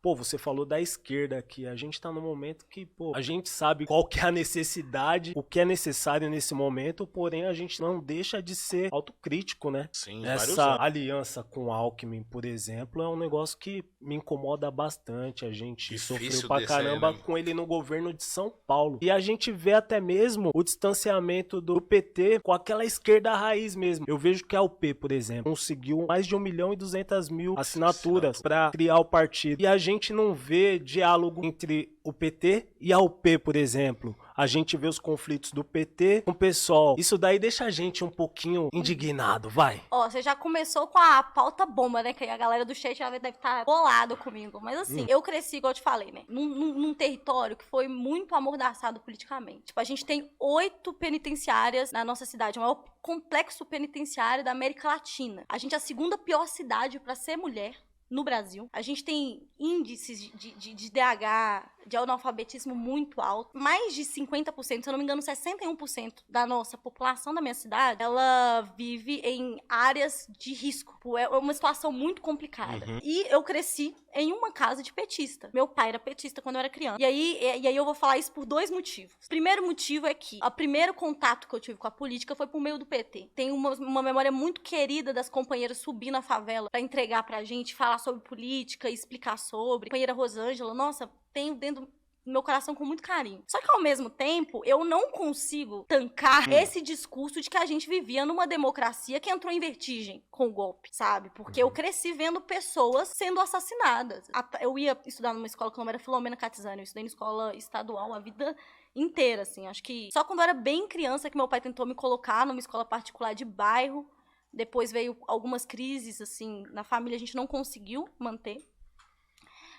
Pô, você falou da esquerda aqui, a gente tá num momento que, pô, a gente sabe qual que é a necessidade, o que é necessário nesse momento, porém a gente não deixa de ser autocrítico, né? Sim, Essa aliança com Alckmin, por exemplo, é um negócio que me incomoda bastante. A gente Difícil sofreu pra desse aí, caramba né? com ele no governo de São Paulo. E a gente vê até mesmo o distanciamento do PT com aquela esquerda raiz mesmo. Eu vejo que a UP, por exemplo, conseguiu mais de 1.200.000 assinaturas pra criar o partido. E a gente não vê diálogo entre o PT e a UP, por exemplo. A gente vê os conflitos do PT com o PSOL. Isso daí deixa a gente um pouquinho indignado, vai. Ó, você já começou com a pauta bomba, né? Que a galera do chat já deve estar bolado comigo. Mas assim, eu cresci, igual eu te falei, né? Num território que foi muito amordaçado politicamente. Tipo, a gente tem 8 penitenciárias na nossa cidade. O maior complexo penitenciário da América Latina. A gente é a segunda pior cidade pra ser mulher no Brasil. A gente tem índices de DH, de analfabetismo muito alto. Mais de 50%, se eu não me engano, 61% da nossa população da minha cidade, ela vive em áreas de risco. É uma situação muito complicada. E eu cresci em uma casa de petista. Meu pai era petista quando eu era criança. E aí eu vou falar isso por 2 motivos. O primeiro motivo é que o primeiro contato que eu tive com a política foi por meio do PT. Tem uma memória muito querida das companheiras subir na favela pra entregar pra gente, falar sobre política, explicar sobre. A companheira Rosângela, nossa, tenho dentro do meu coração com muito carinho. Só que ao mesmo tempo, eu não consigo tancar esse discurso de que a gente vivia numa democracia que entrou em vertigem com o golpe, sabe? Porque eu cresci vendo pessoas sendo assassinadas. Eu ia estudar numa escola que o nome era Filomena Catizani, eu estudei em escola estadual a vida inteira, assim. Acho que só quando eu era bem criança que meu pai tentou me colocar numa escola particular de bairro. Depois veio algumas crises, assim, na família a gente não conseguiu manter.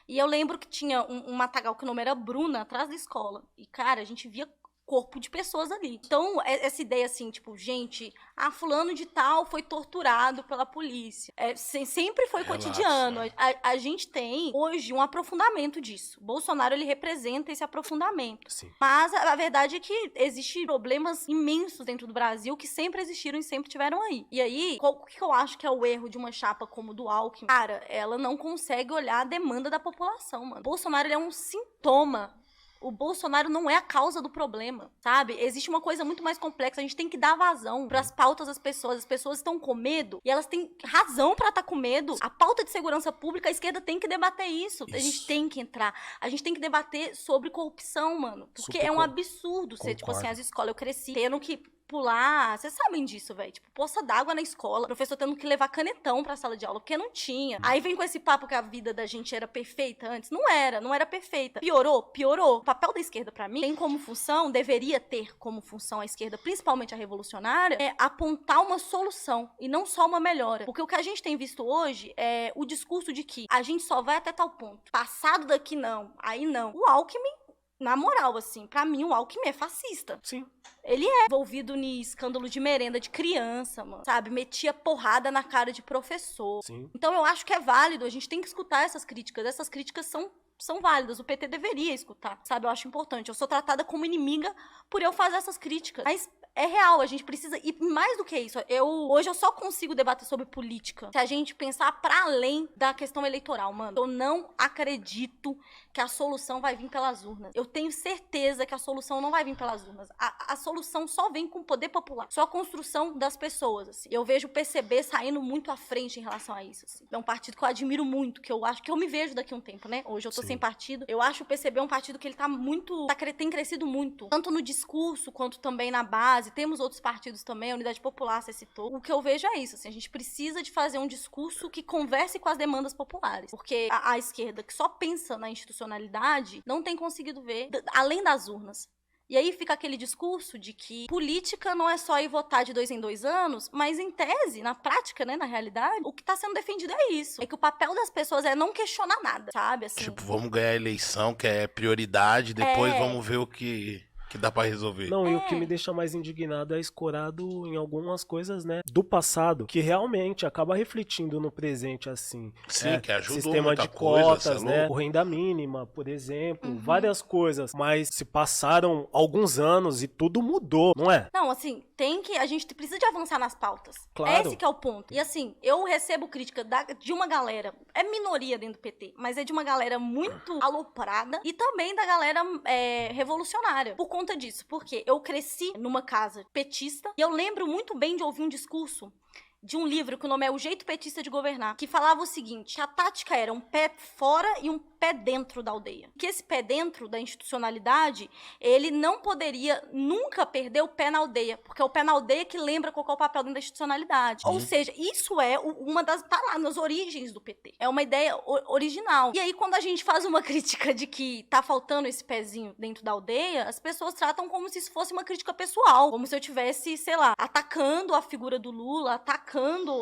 E eu lembro que tinha um matagal que o nome era Bruna, atrás da escola. E, cara, a gente via corpo de pessoas ali. Então, essa ideia assim, tipo, gente, fulano de tal foi torturado pela polícia. Sempre foi cotidiano. Né? A gente tem, hoje, um aprofundamento disso. Bolsonaro, ele representa esse aprofundamento. Sim. Mas a verdade é que existem problemas imensos dentro do Brasil que sempre existiram e sempre tiveram aí. E aí, o que eu acho que é o erro de uma chapa como do Alckmin? Cara, ela não consegue olhar a demanda da população, mano. Bolsonaro, ele é um sintoma. O Bolsonaro não é a causa do problema, sabe? Existe uma coisa muito mais complexa. A gente tem que dar vazão pras pautas das pessoas. As pessoas estão com medo e elas têm razão pra estar com medo. A pauta de segurança pública, a esquerda tem que debater isso. A gente tem que entrar. A gente tem que debater sobre corrupção, mano. Porque é um absurdo ser, tipo assim, as escolas. Eu cresci tendo que pular, vocês sabem disso, velho. Tipo, poça d'água na escola, professor tendo que levar canetão pra sala de aula, porque não tinha. Aí vem com esse papo que a vida da gente era perfeita antes. Não era perfeita. Piorou. O papel da esquerda, pra mim, tem como função, deveria ter como função a esquerda, principalmente a revolucionária, é apontar uma solução e não só uma melhora. Porque o que a gente tem visto hoje é o discurso de que a gente só vai até tal ponto. Passado daqui não, aí não. O Alckmin, na moral, assim, pra mim o Alckmin é fascista. Sim. Ele é envolvido em escândalo de merenda de criança, mano, sabe? Metia porrada na cara de professor. Sim. Então eu acho que é válido, a gente tem que escutar essas críticas. Essas críticas são válidas, o PT deveria escutar, sabe? Eu acho importante. Eu sou tratada como inimiga por eu fazer essas críticas. Mas é real, a gente precisa... E mais do que isso, hoje eu só consigo debater sobre política se a gente pensar pra além da questão eleitoral, mano. Eu não acredito que a solução vai vir pelas urnas. Eu tenho certeza que a solução não vai vir pelas urnas. A solução só vem com o poder popular. Só a construção das pessoas, assim. Eu vejo o PCB saindo muito à frente em relação a isso, assim. É um partido que eu admiro muito, que eu acho que eu me vejo daqui a um tempo, né? Hoje eu tô sem partido. Eu acho o PCB um partido que ele tá muito... tem crescido muito. Tanto no discurso, quanto também na base. Temos outros partidos também, a Unidade Popular, você citou. O que eu vejo é isso, assim. A gente precisa de fazer um discurso que converse com as demandas populares. Porque a esquerda, que só pensa na institucionalidade, não tem conseguido ver além das urnas. E aí fica aquele discurso de que política não é só ir votar de 2 em 2 anos, mas em tese, na prática, né, na realidade, o que tá sendo defendido é isso. É que o papel das pessoas é não questionar nada, sabe? Assim, tipo, vamos ganhar a eleição, que é prioridade, depois vamos ver o que dá pra resolver. Não, e o que me deixa mais indignado é escorado em algumas coisas, né, do passado, que realmente acaba refletindo no presente, assim. Sim, que ajudou sistema muita de coisa, cotas, né, o renda mínima, por exemplo, várias coisas. Mas se passaram alguns anos e tudo mudou, não é? Não, assim, a gente precisa de avançar nas pautas. Claro. Esse que é o ponto. E assim, eu recebo crítica de uma galera, é minoria dentro do PT, mas é de uma galera muito aloprada e também da galera revolucionária. Por conta disso, porque eu cresci numa casa petista e eu lembro muito bem de ouvir um discurso de um livro que o nome é O Jeito Petista de Governar, que falava o seguinte, que a tática era um pé fora e um pé dentro da aldeia. Que esse pé dentro da institucionalidade, ele não poderia nunca perder o pé na aldeia, porque é o pé na aldeia que lembra qual é o papel dentro da institucionalidade. Ou seja, isso é uma das, tá lá nas origens do PT. É uma ideia original. E aí, quando a gente faz uma crítica de que tá faltando esse pezinho dentro da aldeia, as pessoas tratam como se isso fosse uma crítica pessoal, como se eu tivesse, sei lá, atacando a figura do Lula, atacando.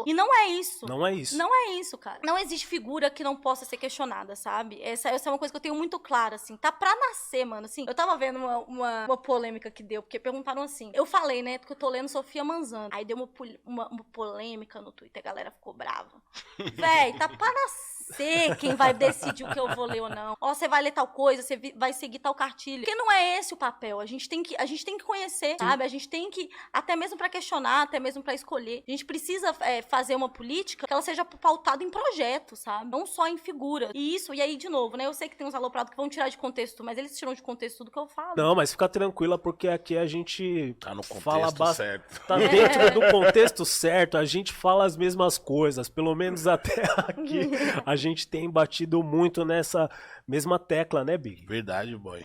E não é isso. Não é isso. Não é isso, cara. Não existe figura que não possa ser questionada, sabe? Essa é uma coisa que eu tenho muito clara, assim. Tá pra nascer, mano. Assim, eu tava vendo uma polêmica que deu, porque perguntaram assim. Eu falei, né, que eu tô lendo Sofia Manzano. Aí deu uma polêmica no Twitter, a galera ficou brava. Véi, tá pra nascer quem vai decidir o que eu vou ler ou não. Ó, você vai ler tal coisa, você vai seguir tal cartilha. Porque não é esse o papel. A gente tem que conhecer, sabe? A gente tem que, até mesmo pra questionar, até mesmo pra escolher. A gente precisa fazer uma política que ela seja pautada em projetos, sabe? Não só em figura. E aí, de novo, né? Eu sei que tem uns aloprados que vão tirar de contexto, mas eles tiram de contexto tudo que eu falo. Não, mas fica tranquila, porque aqui a gente Tá no contexto fala certo. Tá dentro do contexto certo, a gente fala as mesmas coisas. Pelo menos até aqui a gente tem batido muito nessa mesma tecla, né, Big? Verdade, boy.